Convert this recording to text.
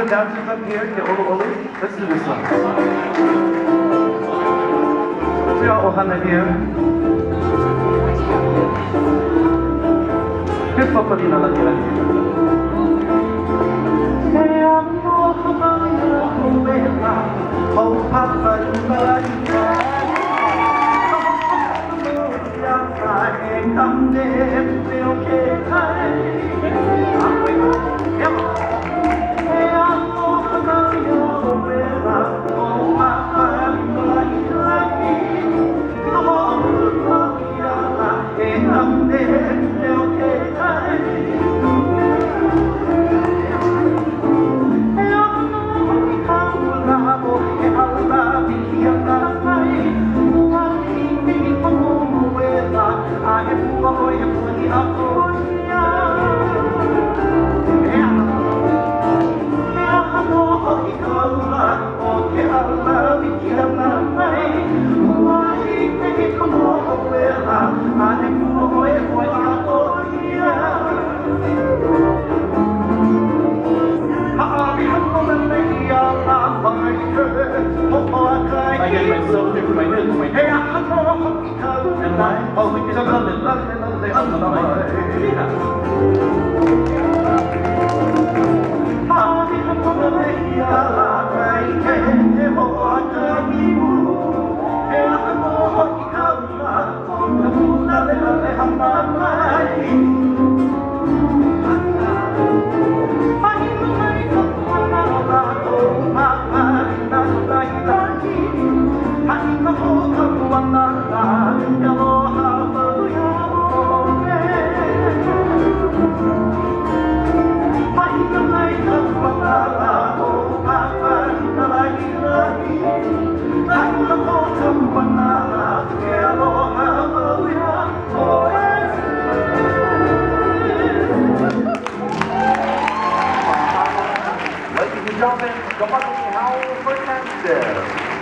the dancers up here? Get Olu Olu? Let's do this one. So Ohana here. Hip hop pa din na lang yan. I get myself to my head, my hair. And my oh, it's a Ladies and gentlemen, kapatid ni Howell Fernandez.